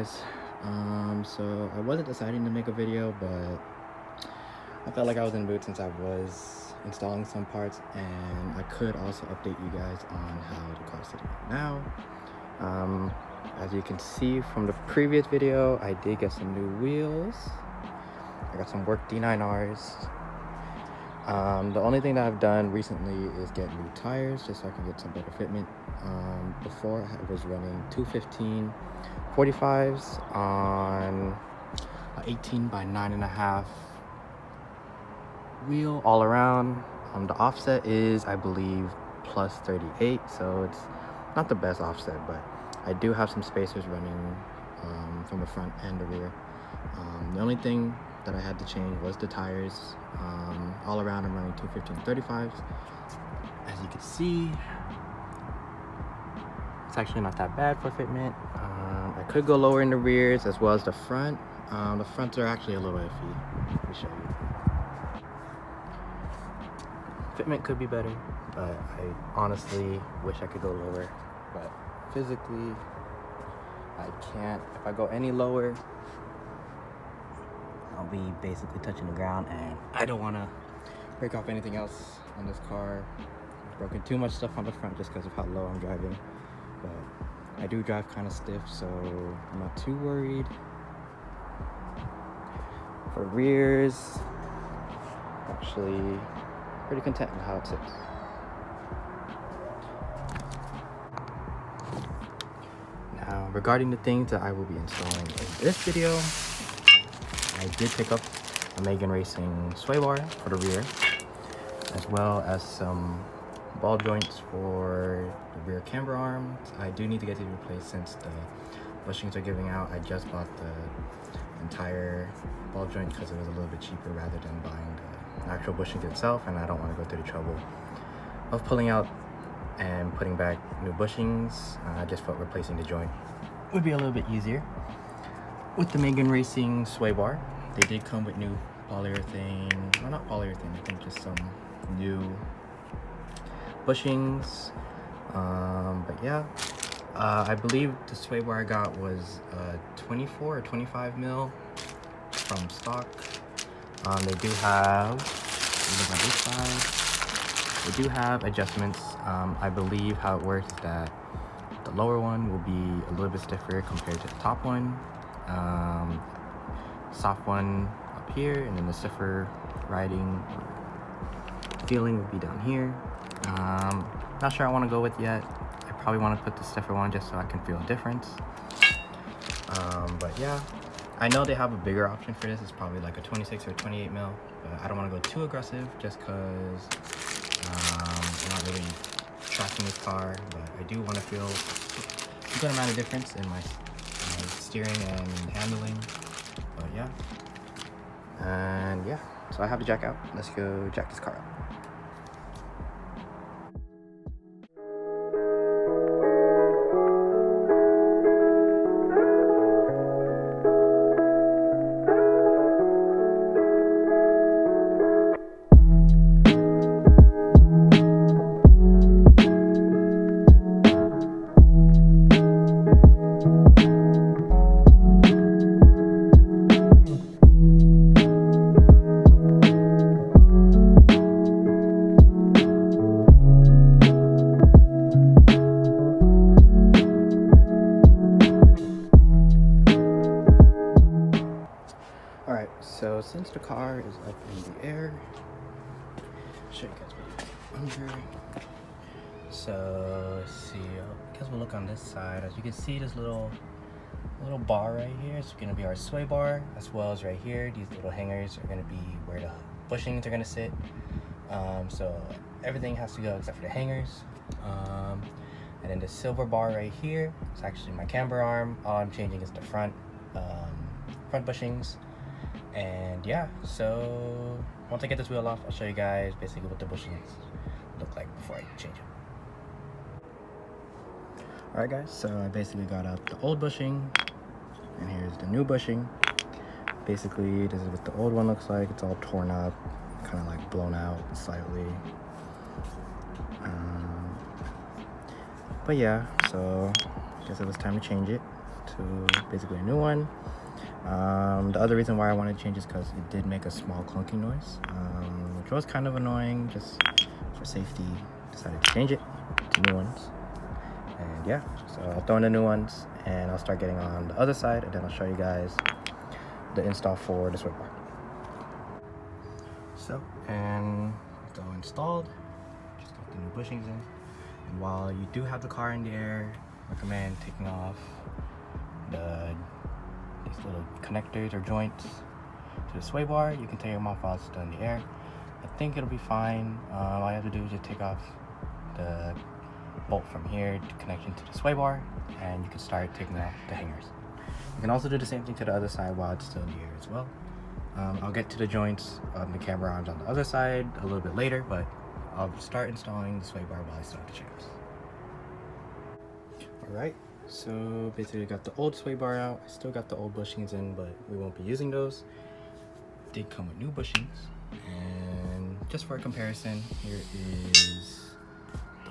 guys. So I wasn't deciding to make a video, but I felt like I was in the mood since I was installing some parts, and I could also update you guys on how the car's sitting right now. As you can see from the previous video, I did get some new wheels. I got some work D9Rs. The only thing that I've done recently is get new tires just so I can get some better fitment. Before I was running 215 45s on an 18 by 9.5 wheel all around. The offset is, I believe, plus 38, so it's not the best offset, but I do have some spacers running from the front and the rear. The only thing that I had to change was the tires. All around I'm running 215 35s. As you can see, it's actually not that bad for fitment. I could go lower in the rears as well as the front. The fronts are actually a little iffy. Let me show you. Fitment could be better, but I honestly wish I could go lower, but physically I can't. If I go any lower, I'll be basically touching the ground, and I don't want to break off anything else on this car. I've broken too much stuff on the front just because of how low I'm driving, but I do drive kind of stiff, so I'm not too worried. For rears, actually pretty content with how it sits. Now, regarding the things that I will be installing in this video, I did pick up a Megan Racing sway bar for the rear, as well as some ball joints for the rear camber arms. I do need to get these replaced since the bushings are giving out. I just bought the entire ball joint because it was a little bit cheaper rather than buying the actual bushings itself, and I don't want to go through the trouble of pulling out and putting back new bushings. I just felt replacing the joint would be a little bit easier. With the Megan Racing sway bar, they did come with new polyurethane, well, not polyurethane, I think just some new bushings. But yeah, I believe the sway bar I got was 24 or 25 mil from stock. They do have, look on this side, they do have adjustments. I believe how it works is that the lower one will be a little bit stiffer compared to the top one. Soft one up here, and then the stiffer riding feeling will be down here. Not sure I want to go with yet. I probably want to put the stiffer one just so I can feel a difference. But yeah, I know they have a bigger option for this. It's probably like a 26 or 28 mil, but I don't want to go too aggressive just because I'm not really tracking this car, but I do want to feel a good amount of difference in my steering and handling. But yeah, and yeah, so I have the jack out. Let's go jack this car out. Alright, so since the car is up in the air, I'll show you guys what it's under. So let's see, I guess we'll look on this side. As you can see, this little bar right here is going to be our sway bar, as well as right here, these little hangers are going to be where the bushings are going to sit. So everything has to go except for the hangers. And then the silver bar right here is actually my camber arm. All I'm changing is the front bushings. And yeah, so once I get this wheel off, I'll show you guys basically what the bushings look like before I change them. Alright guys, so I basically got up the old bushing, and here's the new bushing. Basically, this is what the old one looks like. It's all torn up, kind of like blown out slightly. But yeah, so I guess it was time to change it. to basically a new one. The other reason why I wanted to change is because it did make a small clunking noise, which was kind of annoying. Just for safety, decided to change it to new ones. And yeah, so I'll throw in the new ones and I'll start getting on the other side, and then I'll show you guys the install for the sway bar. So, and it's all installed. Just got the new bushings in. And while you do have the car in the air, I recommend taking off these little connectors or joints to the sway bar. You can take them off while it's still in the air. I think it'll be fine. All you have to do is just take off the bolt from here to connection to the sway bar, and you can start taking off the hangers. You can also do the same thing to the other side while it's still in the air as well. I'll get to the joints on the camber arms on the other side a little bit later, but I'll start installing the sway bar while I start the chairs. Alright, so basically I got the old sway bar out. I still got the old bushings in, but we won't be using those. They come with new bushings, and just for a comparison, here is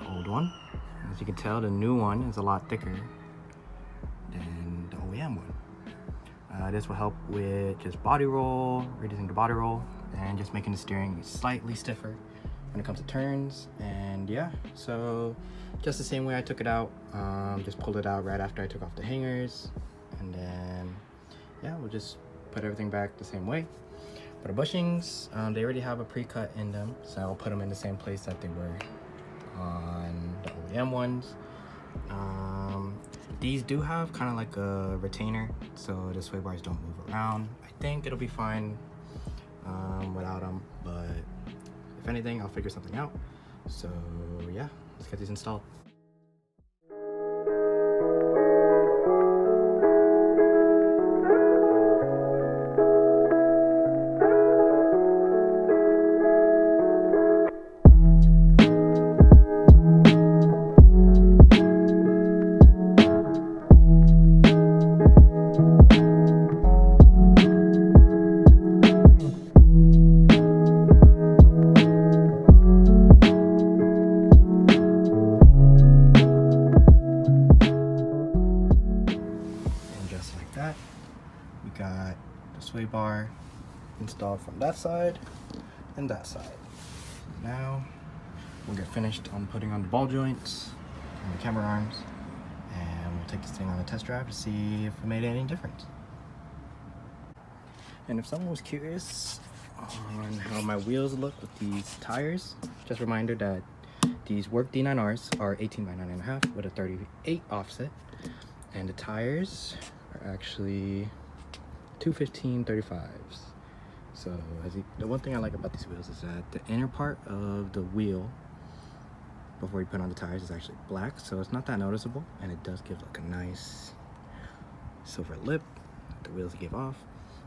the old one. As you can tell, the new one is a lot thicker than the OEM one. This will help with just body roll, reducing the body roll, and just making the steering slightly stiffer when it comes to turns. And yeah, so just the same way I took it out, just pulled it out right after I took off the hangers, and then yeah, we'll just put everything back the same way. For the bushings, they already have a pre-cut in them, so I'll put them in the same place that they were on the OEM ones. These do have kind of like a retainer, so the sway bars don't move around. I think it'll be fine without them, but if anything, I'll figure something out. So yeah, let's get these installed. We got the sway bar installed from that side and that side. Now we'll get finished on putting on the ball joints and the camber arms, and we'll take this thing on a test drive to see if it made any difference. And if someone was curious on how my wheels look with these tires, just a reminder that these work D9Rs are 18 by 9.5 with a 38 offset, and the tires are actually 215/35s. So the one thing I like about these wheels is that the inner part of the wheel before you put on the tires is actually black, so it's not that noticeable, and it does give like a nice silver lip the wheels give off,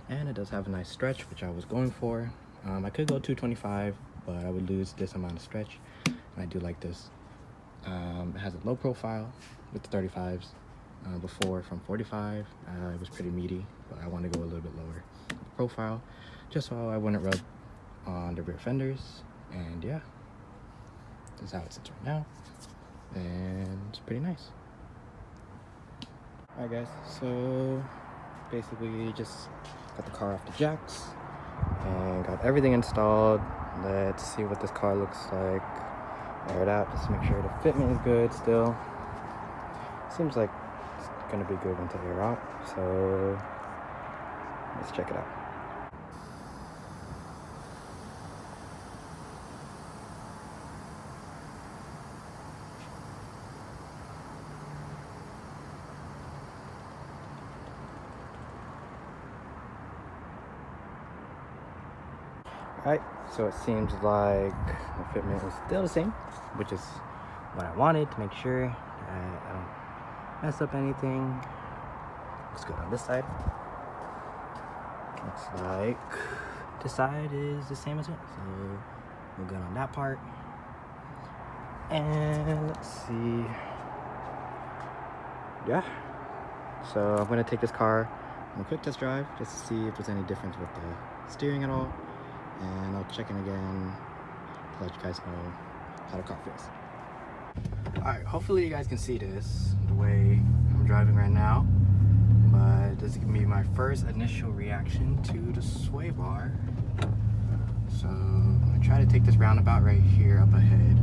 and it does have a nice stretch, which I was going for. I could go 225, but I would lose this amount of stretch, and I do like this. It has a low profile with the 35s. Before from 45, it was pretty meaty, but I want to go a little bit lower profile just so I wouldn't rub on the rear fenders. And yeah, this is how it sits right now, and it's pretty nice. Alright guys, so basically just got the car off the jacks and got everything installed. Let's see what this car looks like. Air it out just to make sure the fitment is good still. Seems like it's gonna be good until air out, so let's check it out. Alright, so it seems like the fitment is still the same, which is what I wanted, to make sure that I don't mess up anything. Looks good on this side. Looks like this side is the same as well, so we're good on that part. And let's see. Yeah, so I'm gonna take this car on a quick test drive just to see if there's any difference with the steering at all, and I'll check in again to let you guys know how the car feels. Alright, hopefully you guys can see this the way I'm driving right now. but this is gonna be my first initial reaction to the sway bar. So I'm gonna try to take this roundabout right here up ahead.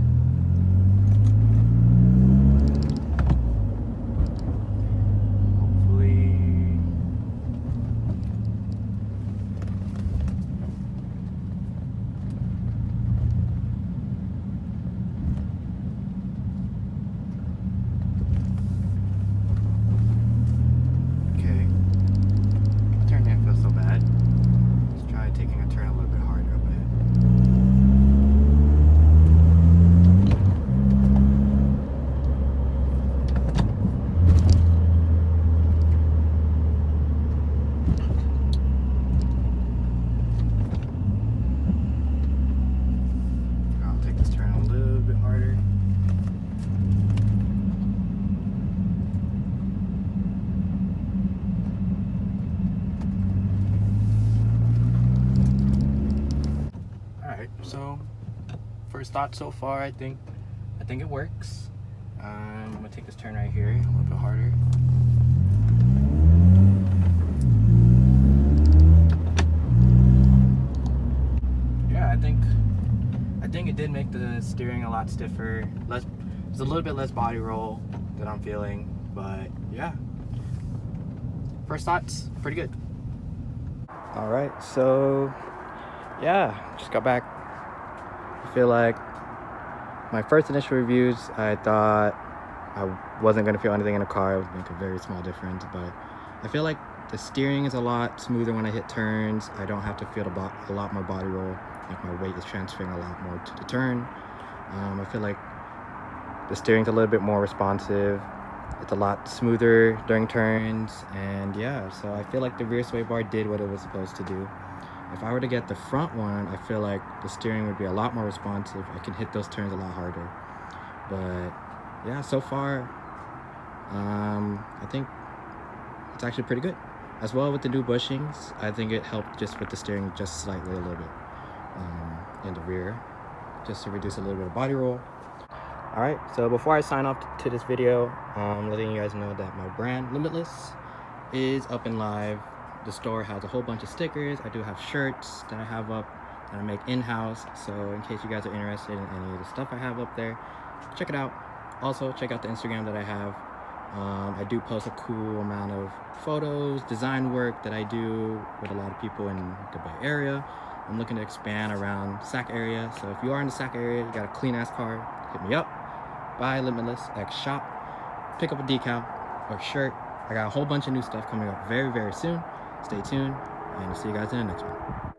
So first thought so far, I think it works. I'm gonna take this turn right here a little bit harder. Yeah, I think it did make the steering a lot stiffer. There's a little bit less body roll that I'm feeling, but yeah. First thoughts, pretty good. All right, so yeah, just got back. I feel like my first initial reviews, I thought I wasn't going to feel anything in the car. It would make a very small difference, but I feel like the steering is a lot smoother when I hit turns. I don't have to feel a lot more body roll. Like my weight is transferring a lot more to the turn. I feel like the steering's a little bit more responsive. It's a lot smoother during turns, and yeah, so I feel like the rear sway bar did what it was supposed to do. If I were to get the front one, I feel like the steering would be a lot more responsive. I can hit those turns a lot harder. But yeah, so far, I think it's actually pretty good. As well with the new bushings, I think it helped just with the steering just slightly a little bit in the rear, just to reduce a little bit of body roll. All right, so before I sign off to this video, I'm letting you guys know that my brand, Limitless, is up and live. The store has a whole bunch of stickers. I do have shirts that I have up that I make in-house. So in case you guys are interested in any of the stuff I have up there, check it out. Also, check out the Instagram that I have. I do post a cool amount of photos, design work that I do with a lot of people in the Bay Area. I'm looking to expand around Sac area. So if you are in the Sac area, you got a clean-ass car, hit me up. Buy Limitless X Shop. Pick up a decal or a shirt. I got a whole bunch of new stuff coming up very, very soon. Stay tuned, and I'll see you guys in the next one.